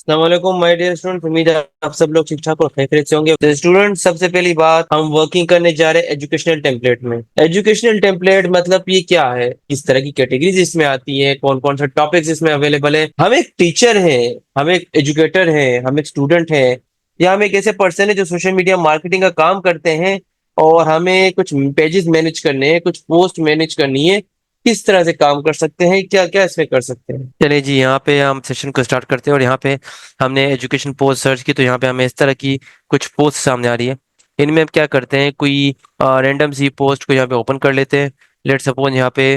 अस्सलामुअलैकुम my dear student. उम्मीद है आप सब लोग ठीक ठाक और खैरियत से होंगे। तो स्टूडेंट, सबसे पहली बात, हम वर्किंग करने जा रहे हैं एजुकेशनल टेम्पलेट में। एजुकेशनल टेम्पलेट मतलब ये क्या है, किस तरह की कैटेगरीज इसमें आती है, कौन कौन सा टॉपिक्स इसमें अवेलेबल है। हम एक टीचर हैं, हम एक एजुकेटर हैं, हम एक स्टूडेंट हैं, या हम एक ऐसे पर्सन है जो सोशल मीडिया मार्केटिंग का काम करते हैं और हमें कुछ पेजेस मैनेज करने हैं, कुछ पोस्ट मैनेज करनी है। किस तरह से काम कर सकते हैं, क्या क्या इसमें कर सकते हैं। चलिए जी, यहाँ पे हम सेशन को स्टार्ट करते हैं। और यहाँ पे हमने एजुकेशन पोस्ट सर्च की, तो यहाँ पे हमें इस तरह की कुछ पोस्ट सामने आ रही है। इनमें हम क्या करते हैं, कोई रैंडम सी पोस्ट को यहाँ पे ओपन कर लेते हैं। लेट सपोज यहाँ पे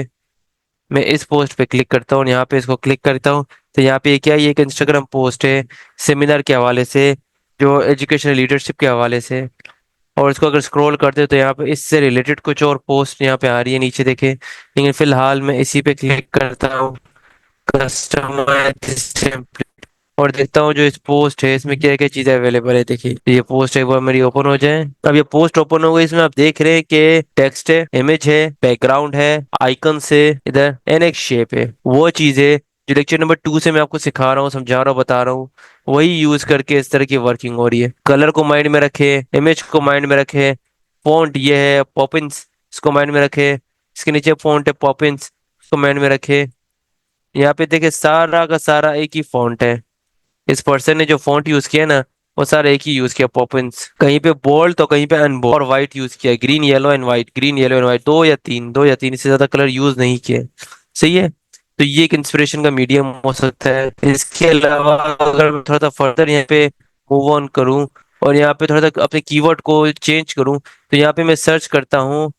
मैं इस पोस्ट पे क्लिक करता हूँ, यहाँ पे इसको क्लिक करता हूँ। तो यहाँ पे क्या है, ये एक इंस्टाग्राम पोस्ट है सेमिनार के हवाले से, जो एजुकेशनल लीडरशिप के हवाले से। और इसको अगर स्क्रॉल करते हो तो यहाँ पे इससे रिलेटेड कुछ और पोस्ट यहाँ पे आ रही है, नीचे देखे। लेकिन फिलहाल मैं इसी पे क्लिक करता हूँ, कस्टमाइज टेम्पलेट, और देखता हूँ जो इस पोस्ट है इसमें क्या क्या चीजें अवेलेबल है। देखिए, ये पोस्ट है वो मेरी ओपन हो जाए। अब ये पोस्ट ओपन हो गई। इसमें आप देख रहे हैं कि टेक्स्ट है, इमेज है, बैकग्राउंड है, आइकन है इधर, एंड एक शेप है। वो चीजें जो लेक्चर नंबर 2 से मैं आपको सिखा रहा हूँ, समझा रहा हूँ, बता रहा हूँ, वही यूज करके इस तरह की वर्किंग हो रही है। कलर को माइंड में रखे, इमेज को माइंड में रखे, फॉन्ट ये है पॉपिंस, इसको माइंड में रखे। इसके नीचे फॉन्ट है पॉपिंस, इसको माइंड में रखे। यहाँ पे देखिए, सारा का सारा एक ही फॉन्ट है। इस पर्सन ने जो फॉन्ट यूज किया ना, वो सारा एक ही यूज किया, पॉपिंस। कहीं पे बोल्ड तो कहीं पे अनबोल्ड, और व्हाइट यूज किया, green yellow and white, green yellow and white, दो या तीन इससे ज्यादा कलर यूज नहीं किए। सही है। तो ये एक इंस्पिरेशन का मीडियम हो सकता है। इसके अलावा अगर मैं थोड़ा सा फर्दर यहाँ पे मूव ऑन करूँ और यहाँ पे थोड़ा सा अपने कीवर्ड को चेंज करूँ, तो यहाँ पे मैं सर्च करता हूँ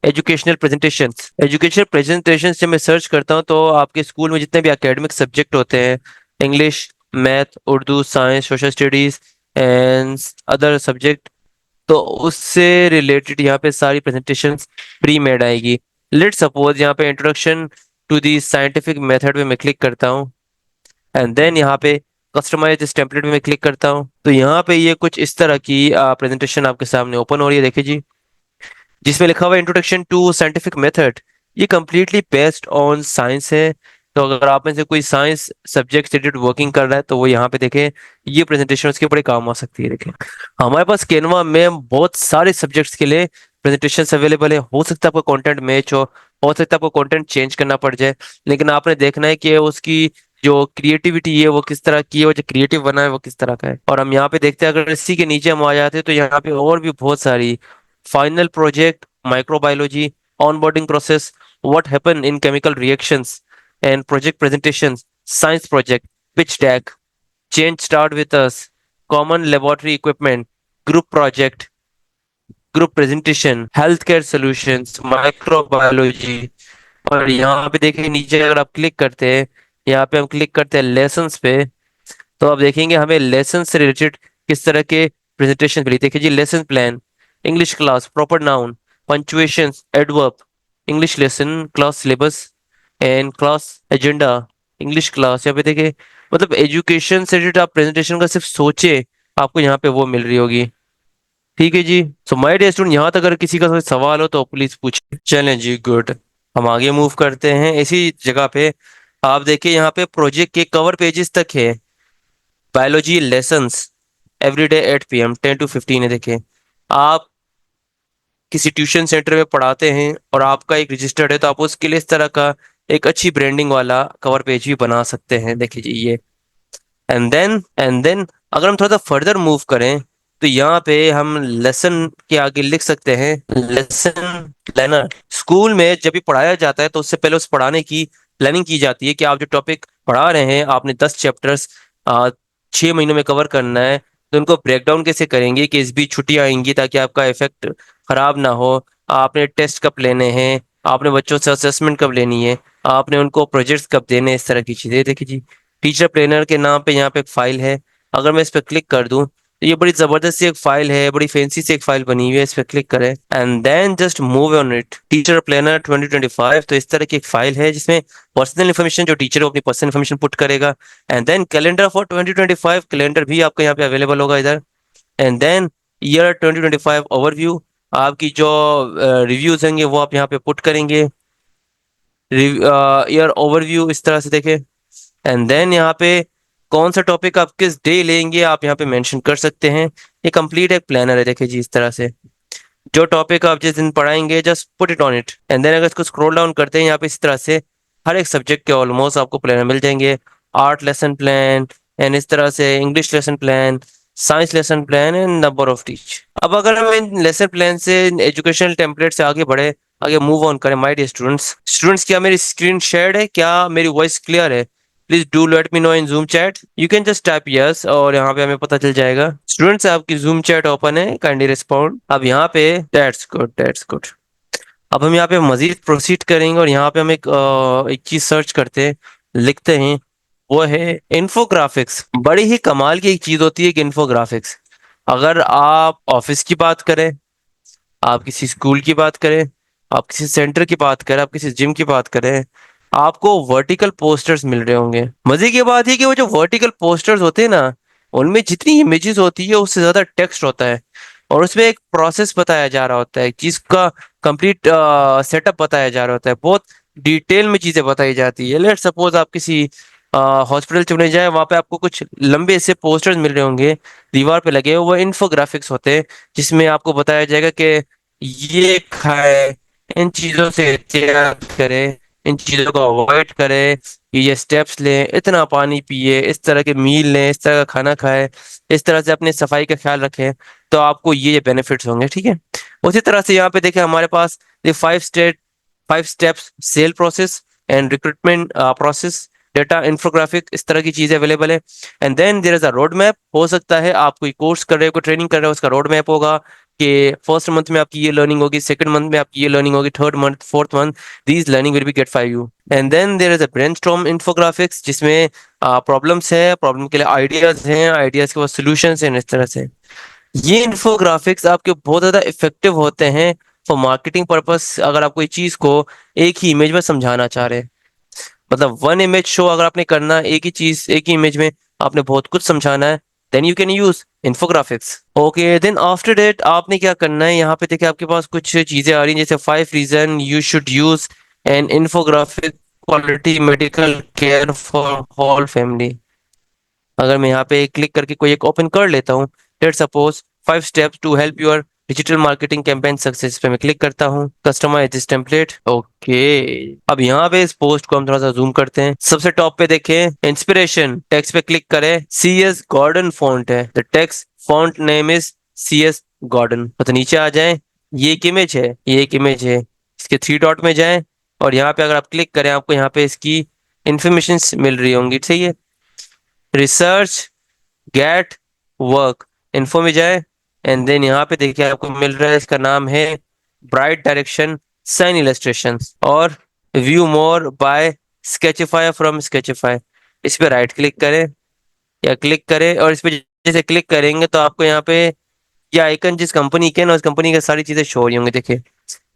एजुकेशनल प्रेजेंटेशंस। एजुकेशनल प्रेजेंटेशंस जब मैं सर्च करता हूँ तो आपके स्कूल में जितने भी एकेडमिक सब्जेक्ट होते हैं, English, math, Urdu, science, social studies and other subject, तो उससे रिलेटेड यहाँ पे सारी प्रेजेंटेशंस प्री मेड आएगी। लेट सपोज यहाँ पे introduction to the scientific method में मैं क्लिक करता हूँ, एंड देन यहाँ पे कस्टमाइज दिस टेम्पलेट में मैं क्लिक करता हूँ। तो यहाँ पे ये कुछ इस तरह की प्रेजेंटेशन आपके सामने ओपन हो रही है। देखिए जी, जिसमें लिखा हुआ है इंट्रोडक्शन टू साइंटिफिक मेथड। ये कंप्लीटली बेस्ड ऑन साइंस है। तो अगर आप में से कोई साइंस सब्जेक्ट से रिलेटेड वर्किंग कर रहा है तो वो यहाँ पे देखें, ये प्रेजेंटेशन उसके बड़े काम आ सकती है। देखें, हमारे पास कैनवा में बहुत सारे सब्जेक्ट्स के लिए प्रेजेंटेशंस अवेलेबल है। हो सकता है आपका कंटेंट मैच हो सकता है आपको कंटेंट चेंज करना पड़ जाए, लेकिन आपने देखना है कि उसकी जो क्रिएटिविटी है वो किस तरह की है, वो जो क्रिएटिव बना है वो किस तरह का है। और हम यहाँ पे देखते हैं, अगर इसी के नीचे हम आ जाते हैं तो यहाँ पे और भी बहुत सारी, final project microbiology, onboarding process, what happen in chemical reactions, and project presentations, science project, pitch deck, change start with us, common laboratory equipment, group project, group presentation, healthcare solutions, microbiology। और यहाँ पे देखिए नीचे अगर आप click करते हैं, यहाँ पे हम क्लिक करते हैं लेसन्स पे, तो आप देखेंगे हमें लेसन से रिलेटेड किस तरह के प्रेजेंटेशन मिली। देखिए जी, lesson plan, English class, proper noun, punctuation, adverb, English lesson class syllabus and class agenda, English class. यहाँ पे देखिए, मतलब एजुकेशन से रिलेटेड आप प्रेजेंटेशन का सिर्फ सोचे, आपको यहाँ पे वो मिल रही होगी। ठीक है जी। सो माय डियर स्टूडेंट, यहाँ तक अगर किसी का कोई सवाल हो तो प्लीज पूछिए। चलें जी, गुड। हम आगे मूव करते हैं। इसी जगह पे आप देखिए, यहाँ पे प्रोजेक्ट के कवर पेजेस तक है। Biology lessons everyday 8 PM, 10 to 15 है। देखें, आप किसी ट्यूशन सेंटर में पढ़ाते हैं और आपका एक रजिस्टर्ड है, तो आप उसके लिए इस तरह का एक अच्छी ब्रांडिंग वाला कवर पेज भी बना सकते हैं। देखिए जी, ये एंड देन अगर हम थोड़ा सा फर्दर मूव करें तो यहाँ पे हम लेसन के आगे लिख सकते हैं लेसन प्लानर। स्कूल में जब भी पढ़ाया जाता है तो उससे पहले उस पढ़ाने की प्लानिंग की जाती है कि आप जो टॉपिक पढ़ा रहे हैं, आपने 10 चैप्टर्स 6 महीनों में कवर करना है, तो उनको ब्रेक डाउन कैसे करेंगे कि इस बीच छुट्टियां आएंगी ताकि आपका इफेक्ट खराब ना हो। आपने टेस्ट कब लेने हैं, आपने बच्चों से असेसमेंट कब लेनी है, आपने उनको प्रोजेक्ट्स कब देने हैं, इस तरह की चीजें। देखिए जी, टीचर प्लेनर के नाम पे यहाँ पे एक फाइल है। अगर मैं इस पर क्लिक कर दूं तो ये बड़ी जबरदस्त सी एक फाइल है, बड़ी फैंसी सी एक फाइल बनी हुई है। इस पर क्लिक करें and then just move on it, teacher planner 2025। तो इस तरह की एक फाइल है जिसमें पर्सनल इन्फॉर्मेशन, जो टीचर हो अपनी पर्सनल इन्फॉर्मेशन पुट करेगा। And then calendar for 2025, calendar भी आपका यहाँ पे अवेलेबल होगा इधर। एंड देन ईयर 2025 ओवरव्यू, आपकी जो रिव्यूज होंगे वो आप यहाँ पे पुट करेंगे। ईयर ओवरव्यू इस तरह से देखें। एंड देन यहाँ पे कौन सा टॉपिक आप किस डे लेंगे आप यहाँ पे मेंशन कर सकते हैं। ये कंप्लीट एक प्लानर है, देखिए जी इस तरह से। जो टॉपिक आप जिस दिन पढ़ाएंगे just put it on it, and then अगर इसको स्क्रॉल डाउन करते हैं यहाँ पे इस तरह से हर एक सब्जेक्ट के ऑलमोस्ट आपको प्लान मिल जाएंगे। आर्ट लेसन प्लान, एंड इस तरह से English lesson plan, science lesson plan and number of teach. अब अगर हम इन लेसन प्लान से एजुकेशनल टेम्पलेट से आगे बढ़े, आगे मूव ऑन करें, माय डियर स्टूडेंट्स, क्या मेरी स्क्रीन शेयर्ड है, क्या मेरी वॉइस क्लियर है? Please do let me know in zoom chat, you can just type yes और यहाँ पे हमें पता चल जाएगा। स्टूडेंट्स आपकी जूम चैट ओपन है, काइंडली रिस्पॉन्ड। अब यहाँ पे दैट्स गुड, दैट्स गुड। अब हम यहाँ पे मजीद प्रोसीड करेंगे और यहाँ पे हम एक चीज सर्च करते हैं, लिखते हैं, वो है इन्फोग्राफिक्स। बड़ी ही कमाल की एक चीज होती है कि इन्फोग्राफिक्स, अगर आप ऑफिस की बात करें, आप किसी स्कूल की बात करें, आप किसी सेंटर की बात करें, आप किसी जिम की बात करें, आपको वर्टिकल पोस्टर्स मिल रहे होंगे। मजे की बात है कि वो जो वर्टिकल पोस्टर्स होते हैं ना, उनमें जितनी इमेजेस होती है उससे ज्यादा टेक्स्ट होता है, और उसमें एक प्रोसेस बताया जा रहा होता है, चीज का कंप्लीट सेटअप बताया जा रहा होता है, बहुत डिटेल में चीजें बताई जाती है। लेट सपोज आप किसी हॉस्पिटल चुने जाए, वहां पे आपको कुछ लंबे से पोस्टर्स मिल रहे होंगे दीवार पे लगे हुए, वो इन्फोग्राफिक्स होते हैं, जिसमें आपको बताया जाएगा कि ये खाए, इन चीजों से एहतियात करें, इन चीजों को अवॉइड करें, ये स्टेप्स लें, इतना पानी पिए, इस तरह के मील लें, इस तरह का खाना खाएं, इस तरह से अपने सफाई का ख्याल रखें, तो आपको ये बेनिफिट्स होंगे, ठीक है। उसी तरह से यहाँ पे देखें हमारे पास ये 5 steps sale process and recruitment process, data infographic, इस तरह की चीजें अवेलेबल है। And then there is a road map. हो सकता है आप कोई कोर्स कर रहे हो, कोई ट्रेनिंग कर रहे हो, उसका रोड मैप होगा कि फर्स्ट मंथ में आपकी ये लर्निंग होगी, सेकंड मंथ में आपकी ये लर्निंग होगी, third month, fourth month these learning will be get for you. And then there is a brainstorm infographics, जिसमें प्रॉब्लम्स है, प्रॉब्लम के लिए आइडियाज हैं, आइडियाज के बाद सॉल्यूशंस हैं, इस तरह से। ये इन्फोग्राफिक्स आपके बहुत ज्यादा इफेक्टिव होते हैं फॉर मार्केटिंग पर्पस, अगर आप कोई चीज को एक ही इमेज में समझाना चाह रहे हैं। मतलब वन इमेज शो अगर आपने करना है, एक ही चीज एक ही इमेज में आपने बहुत कुछ समझाना है, then you can use infographics. Okay, then after that आपने क्या करना है, यहाँ पे देखिए आपके पास कुछ चीजें आ रही हैं, जैसे 5 reason you should use an infographic quality medical care for whole family. अगर मैं यहाँ पे क्लिक करके कोई एक ओपन कर लेता हूँ, let suppose 5 steps to help your digital marketing campaign success पे मैं क्लिक करता हूँ, कस्टमाइज दिस टेम्पलेट। ओके, अब यहाँ पे इस पोस्ट को हम थोड़ा सा जूम करते हैं, सबसे टॉप पे देखें इंस्पिरेशन, टेक्स्ट पे क्लिक करें, सी एस गॉर्डन फॉन्ट है, the text font name is C S Gordon. तो नीचे आ जाए, ये एक इमेज है, ये एक इमेज है, इसके 3 डॉट में जाएं और यहाँ पे अगर आप क्लिक करें, आपको यहाँ पे इसकी इंफॉर्मेशन मिल रही होंगी, सही है। रिसर्च, गेट, वर्क, इन्फो में जाए, एंड देन यहाँ पे देखिए आपको मिल रहा है, इसका नाम है ब्राइट डायरेक्शन साइन इलस्ट्रेशन, और व्यू मोर बाय स्केचिफाई फ्रॉम स्केचिफाई। इस पे राइट क्लिक करें या क्लिक करें, और इस पे जैसे क्लिक करेंगे तो आपको यहाँ पे ये आइकन जिस कंपनी के ना, उस कंपनी की सारी चीजें शो हो रही होंगी। देखिए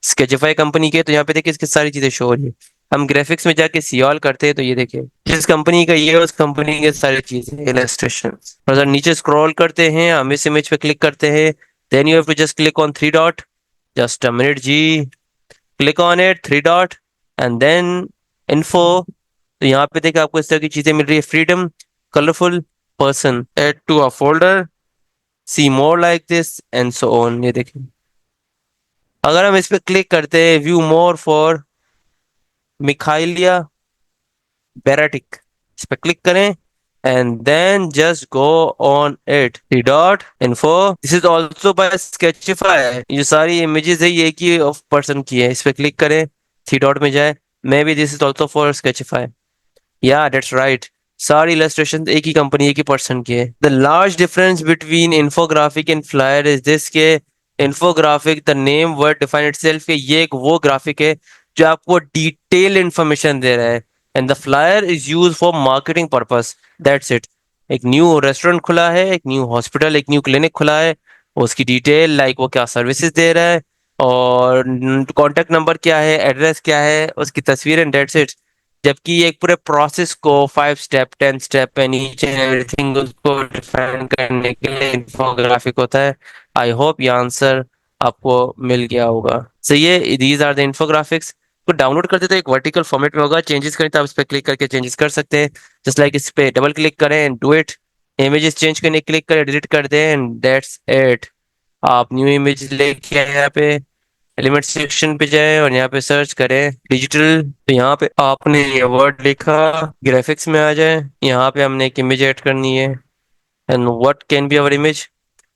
स्केचिफाई कंपनी के, तो यहाँ पे देखिए इसकी सारी चीजें शो हो रही है। हम ग्राफिक्स में जाके सियोल करते हैं, तो ये देखिए जिस कंपनी का ये है, उस कंपनी के सारी चीजें, इलस्ट्रेशन। और अगर नीचे स्क्रॉल करते हैं, हम इस इमेज पे क्लिक करते हैं, then you have to just click on 3 dot, just a minute जी, click on it, 3 dot, and then info. तो यहाँ पे देखिए आपको इस तरह की चीजें मिल रही है, freedom, colourful, person, add to a folder, see more like this and so on. ये देखिए अगर हम इस पे क्लिक करते हैं, व्यू मोर फॉर मिखाइलिया बेराटिक, इस पे क्लिक करें, and then just go on it, 3 dot, info, this is also by Sketchify. ये सारी इमेजेस है, ये एक ही पर्सन की है, इस पे क्लिक करें, 3 डॉट में जाए, maybe this is also for Sketchify, yeah that's right, सारी इलस्ट्रेशन एक ही कंपनी एक ही पर्सन की है। The large difference between infographic and flyer is this के infographic, the name word define itself, के ये एक वो ग्राफिक है जो आपको डिटेल इंफॉर्मेशन दे रहा है, and the flyer is use for marketing purpose, that's it. एक न्यू रेस्टोरेंट खुला है, एक न्यू हॉस्पिटल, एक न्यू क्लिनिक खुला है, उसकी डिटेल लाइक वो क्या सर्विसेज दे रहा है, और कॉन्टेक्ट नंबर क्या है, एड्रेस क्या है, उसकी तस्वीर, एंड दैट्स इट। जबकि ये एक पूरे प्रोसेस को 5 step 10 step and each and everything उसको डिफाइन करने के लिए इन्फोग्राफिक होता है। आई होप ये आंसर आपको मिल गया होगा। सो ये दीज आर द इन्फोग्राफिक्स तो डाउनलोड करते तो एक वर्टिकल फॉर्मेट में होगा, चेंजेस करें तो आप इस पर क्लिक करके चेंजेस कर सकते हैं। जस्ट लाइक इस पे डबल क्लिक करें and do it. Images change करने क्लिक करें, डिलीट कर दें एंड दैट्स इट। आप न्यू इमेज लेके आए, यहाँ पे एलिमेंट सेक्शन पे जाए और यहाँ पे सर्च करें डिजिटल। तो यहाँ पे आपने ये वर्ड लिखा, ग्राफिक्स में आ जाए, यहाँ पे हमने एक इमेज ऐड करनी है। And what can be our image,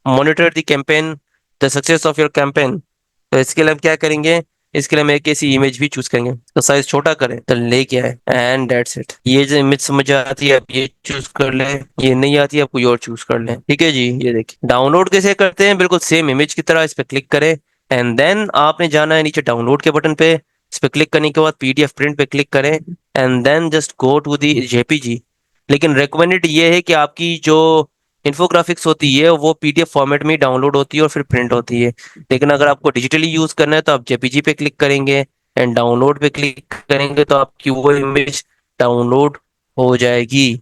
monitor the campaign, the success of your campaign. तो इसके लिए हम क्या करेंगे, इसके लिए हम एक ऐसी इमेज भी चूज करेंगे, तो साइज छोटा करें तो लेके आए एंड दैट्स इट। ये जो इमेज समझ आती है आप ये चूज कर लें, ये नहीं आती है आप कोई और चूज कर लें। ठीक है जी, ये देखिए डाउनलोड कैसे करते हैं, बिल्कुल सेम इमेज की तरह इस पे क्लिक करें एंड देन आपने जाना है नीचे डाउनलोड के बटन पे। इस पे क्लिक करने के बाद पीडीएफ प्रिंट पे क्लिक करें and then just go to the JPG. लेकिन रिकमेंडेड ये है कि आपकी जो इन्फोग्राफिक्स होती है वो पीडीएफ फॉर्मेट में ही डाउनलोड होती है और फिर प्रिंट होती है। लेकिन अगर आपको डिजिटली यूज करना है तो आप जेपीजी पे क्लिक करेंगे एंड डाउनलोड पे क्लिक करेंगे तो आपकी वो इमेज डाउनलोड हो जाएगी।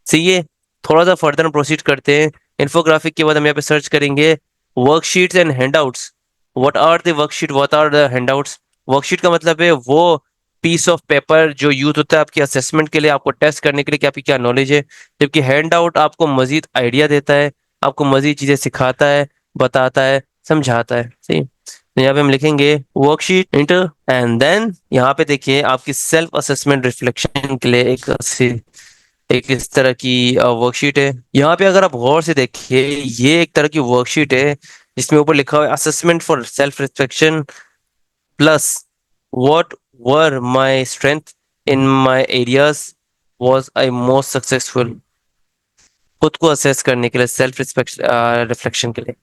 सही है, थोड़ा सा फर्दर प्रोसीड करते हैं। इन्फोग्राफिक के बाद हम यहाँ पे सर्च करेंगे worksheets and handouts. What are the worksheet, what are the handouts. Worksheet का मतलब है वो पीस ऑफ पेपर जो यूज होता है आपके असेसमेंट के लिए, आपको टेस्ट करने के लिए कि आपकी क्या नॉलेज है। जबकि हैंड आउट आपको मजीद आइडिया देता है, आपको मजीद चीजें सिखाता है, बताता है, समझाता है। सही, तो यहाँ पे हम लिखेंगे वर्कशीट इंटर एंड देन यहाँ पे देखिए आपकी सेल्फ असेसमेंट रिफ्लेक्शन के लिए एक इस तरह की वर्कशीट है। यहाँ पे अगर आप गौर से देखिए ये एक तरह की वर्कशीट है जिसमें ऊपर लिखा हुआ है assessment for self reflection plus what were my strength in my areas was I most successful. खुद को असेस करने के लिए, सेल्फ रिफ्लेक्शन के लिए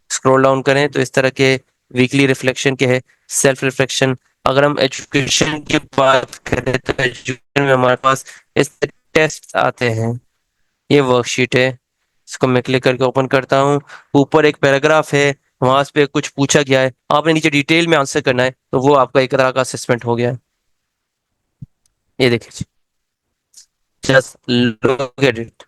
स्क्रॉल डाउन करें तो इस तरह के वीकली रिफ्लेक्शन के है, सेल्फ रिफ्लेक्शन। अगर हम एजुकेशन की बात करें तो एजुकेशन में हमारे पास इस टेस्ट आते हैं। ये वर्कशीट है, इसको मैं क्लिक करके ओपन करता हूँ। ऊपर एक पैराग्राफ है, वहां पे कुछ पूछा गया है, आपने नीचे डिटेल में आंसर करना है, तो वो आपका एक तरह का असेसमेंट हो गया है। ये देखिए, जस्ट लुक एट इट।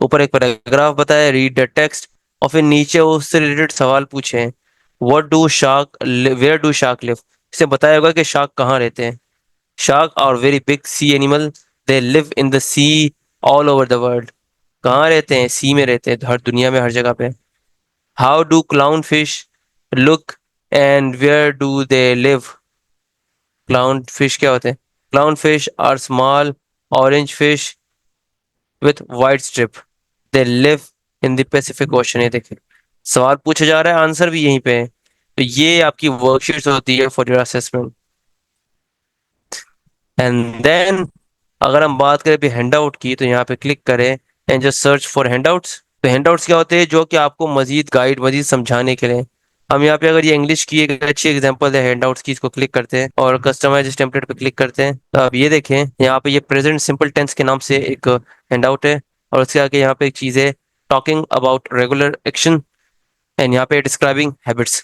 ऊपर एक पैराग्राफ बताया, रीड द टेक्स्ट, और फिर नीचे उससे रिलेटेड सवाल पूछे हैं। What do shark, where do shark live. इसे बताया होगा कि शार्क कहाँ रहते हैं। Shark are very big sea animal, they live in the sea all over the world. कहाँ रहते हैं, सी में रहते हैं, हर दुनिया में, हर जगह पे। How do clown fish look and where do they live. Clown fish क्या होते हैं, clown fish are small orange fish with white strip, they live in the Pacific Ocean. ये देखिए सवाल पूछा जा रहा है, आंसर भी यहीं पे है। तो ये आपकी वर्कशीट होती है for your assessment. And then अगर हम बात करें भी हैंडआउट की तो यहाँ पे क्लिक करें and just search for handouts. तो हैंडआउट्स क्या होते हैं, जो कि आपको मजीद गाइड, मजीद समझाने के लिए। हम यहाँ पे अगर ये इंग्लिश की एक अच्छी एग्जांपल है हैंडआउट्स की, इसको क्लिक करते हैं और कस्टमाइज टेम्पलेट पे क्लिक करते हैं तो आप ये देखें यहाँ पे ये प्रेजेंट सिंपल टेंस के नाम से एक हैंडआउट है। और उसके आगे यहाँ पे एक चीज है talking about regular action and यहाँ पे डिस्क्राइबिंग हैबिट्स।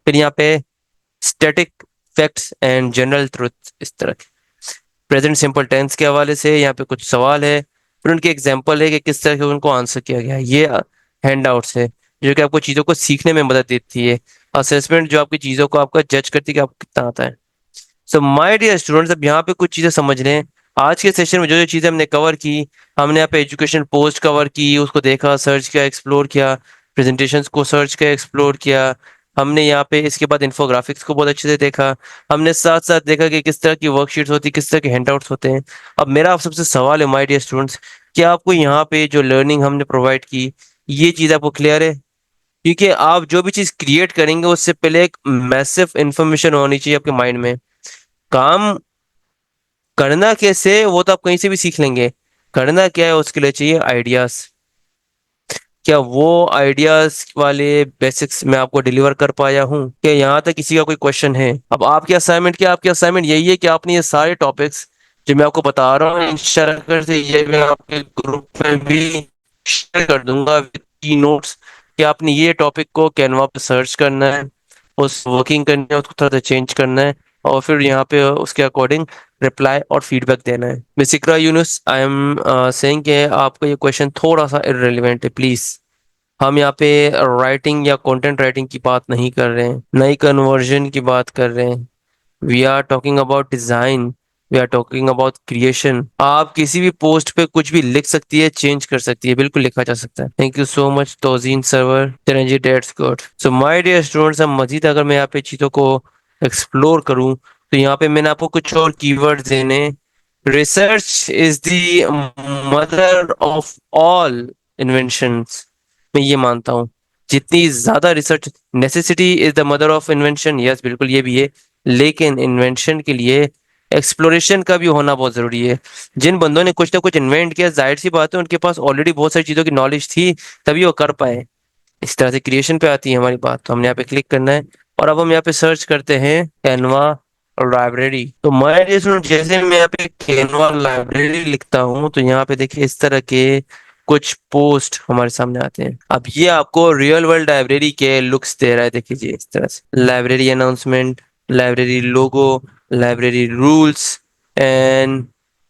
फिर यहाँ पे static facts and general truth. इस तरह प्रेजेंट सिंपल टेंस के हवाले से यहाँ पे कुछ सवाल है, फिर उनके एग्जाम्पल है कि किस तरह से उनको आंसर किया गया है। ये हैंड आउट्स है जो कि आपको चीज़ों को सीखने में मदद देती है। असेसमेंट जो आपकी चीज़ों को आपका जज करती है कि आपको कितना आता है। सो माय डियर स्टूडेंट्स, अब यहाँ पे कुछ चीज़ें समझ लें। आज के सेशन में जो जो चीज़ें हमने कवर की, हमने यहाँ पे एजुकेशन पोस्ट कवर की, उसको देखा, सर्च किया, एक्सप्लोर किया, प्रेजेंटेशंस को सर्च किया, एक्सप्लोर किया। हमने यहाँ पे इसके बाद इन्फोग्राफिक्स को बहुत अच्छे से देखा। हमने साथ साथ देखा कि किस तरह की वर्कशीट्स होती है, किस तरह के हैंडआउट्स होते हैं। अब मेरा आप सबसे सवाल है माय डियर स्टूडेंट्स, कि आपको यहाँ पे जो लर्निंग हमने प्रोवाइड की, ये चीज़ आपको क्लियर है। क्योंकि आप जो भी चीज़ क्रिएट करेंगे उससे पहले एक मैसिव इंफॉर्मेशन होनी चाहिए आपके माइंड में। काम करना कैसे वो तो आप कहीं से भी सीख लेंगे, करना क्या है उसके लिए चाहिए आइडियाज। क्या वो आइडियाज वाले बेसिक्स मैं आपको डिलीवर कर पाया हूँ, क्या यहाँ तक किसी का कोई क्वेश्चन है। अब आपकी असाइनमेंट क्या, आपकी असाइनमेंट यही है कि आपने ये सारे टॉपिक्स जो मैं आपको बता रहा हूँ इंशाल्लाह से ये मैं आपके ग्रुप में भी शेयर कर दूंगा विद की नोट्स, कि आपने ये टॉपिक को कैनवा पे सर्च करना है, उस वर्किंग करनी है, उसको थोड़ा सा चेंज करना है, और फिर यहाँ पे उसके अकॉर्डिंग रिप्लाई और फीडबैक देना है। बेसिकरा यूनुस, आई एम सेइंग कि आपका ये क्वेश्चन थोड़ा सा इररिलेवेंट है, प्लीज हम यहाँ पे राइटिंग या कंटेंट राइटिंग की बात नहीं कर रहे हैं, नई कन्वर्जन की बात कर रहे हैं। We are talking about design, we are talking about creation. आप किसी भी पोस्ट पे कुछ भी लिख सकती है, चेंज कर सकती है, बिल्कुल लिखा जा सकता है। थैंक यू सो मच तोजीन सर्वर चिरंजी, that's good. So my dear students, अब मजीद अगर मैं यहाँ पे चीजों को एक्सप्लोर करूँ तो यहाँ पे मैंने आपको कुछ और कीवर्ड्स देने। Research is the mother of all inventions, मैं ये मानता हूँ। जितनी ज्यादा research, necessity is the mother of invention, yes बिल्कुल ये भी है, लेकिन इन्वेंशन के लिए एक्सप्लोरेशन का भी होना बहुत जरूरी है। जिन बंदों ने कुछ ना कुछ इन्वेंट किया, जाहिर सी बात है उनके पास ऑलरेडी बहुत सारी चीजों की नॉलेज थी, तभी वो कर पाए। इस तरह से क्रिएशन पे आती है हमारी बात। तो हमने यहाँ पे क्लिक करना है और अब हम यहाँ पे सर्च करते हैं कैनवा लाइब्रेरी। तो मैं जैसे मैं यहाँ पे कैनवा लाइब्रेरी लिखता हूँ तो यहाँ पे देखिए इस तरह के कुछ पोस्ट हमारे सामने आते हैं। अब ये आपको रियल वर्ल्ड लाइब्रेरी के लुक्स दे रहा है, देखिए जी इस तरह से library announcement, library logo, library rules and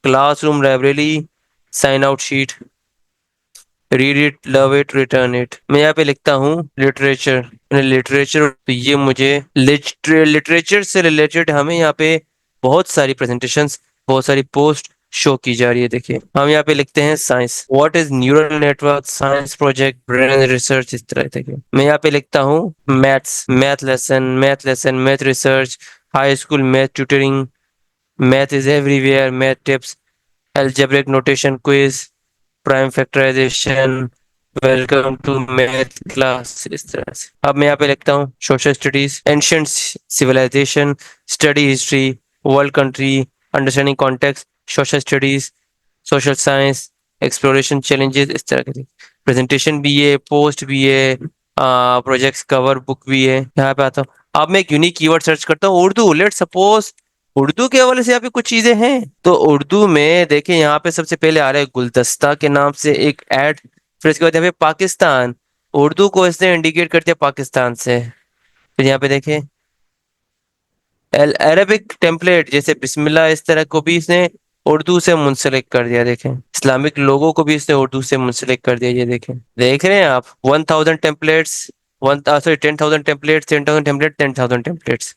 classroom library, sign out sheet, read it, love it, return it. मैं यहाँ पे लिखता हूँ लिटरेचर, लिटरेचर तो ये मुझे लिटरेचर से रिलेटेड हमें यहाँ पे बहुत सारी प्रेजेंटेशंस, बहुत सारी पोस्ट शो की जा रही है। देखिए हम यहाँ पे लिखते हैं science, what is neural network, science project, brain research, इस तरह। देखिए मैं यहाँ पे लिखता हूँ maths, math lesson, math research, high school math tutoring, math is everywhere, math tips, algebraic notation quiz, prime factorization, welcome to math class, इस तरह से। अब मैं यहाँ पे लिखता हूँ social studies, ancient civilization, study history, world country, understanding context, social studies, social science, exploration challenges, इस तरह के। प्रेजेंटेशन भी है, पोस्ट भी है, प्रोजेक्ट्स कवर बुक भी है। यहाँ पे आता हूँ, अब मैं एक यूनिक कीवर्ड सर्च करता हूँ उर्दू, लेट सपोज उर्दू के हवाले से यहाँ पे कुछ चीजें हैं। तो उर्दू में देखिए यहाँ पे सबसे पहले आ रहा है गुलदस्ता के नाम से एक ऐड, फिर इसके बाद यहाँ पे पाकिस्तान, उर्दू को इसने इंडिकेट कर दिया पाकिस्तान से। फिर यहाँ पे देखें अरेबिक टेम्पलेट जैसे बिस्मिल्लाह, इस तरह को भी इसने उर्दू से मुंसलिक कर दिया। देखें इस्लामिक लोगों को भी इसने उर्दू से मुंसलिक कर दिया। ये देखें, देख रहे हैं आप, 1000 templates, one sorry 10,000 templates, 10,000 template, 10,000 templates,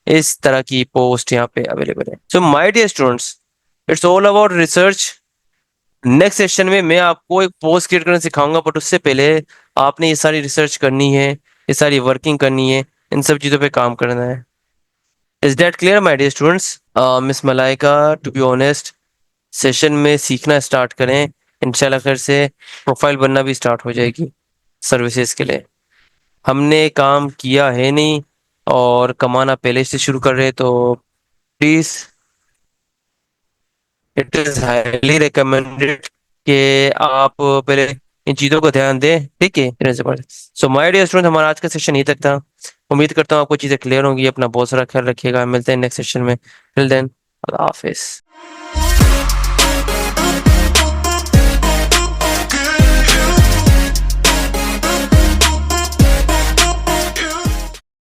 इस तरह की पोस्ट यहाँ पे अवेलेबल है। So my dear students, it's all about research. Next session में मैं आपको एक पोस्ट क्रिएट करना सिखाऊंगा, बट उससे पहले आपने ये सारी रिसर्च करनी है, ये सारी वर्किंग करनी है, इन सब चीजों पे काम करना है। Is that clear my dear students? Miss Malaika, to be honest, session में सीखना स्टार्ट करें, इंशाल्लाह खैर से प्रोफाइल बनना भी स्टार्ट हो जाएगी सर्विसेज के लिए। हमने काम किया है नहीं और कमाना पहले से शुरू कर रहे हैं, तो please it is highly recommended कि आप पहले इन चीजों को ध्यान दें, ठीक है। सो माय डियर स्टूडेंट, हमारा आज का सेशन यही तक था। उम्मीद करता हूँ आपको चीजें क्लियर होंगी। अपना बहुत सारा ख्याल रखिएगा, मिलते हैं नेक्स्ट सेशन में। टिल देन, अल्लाह हाफिज।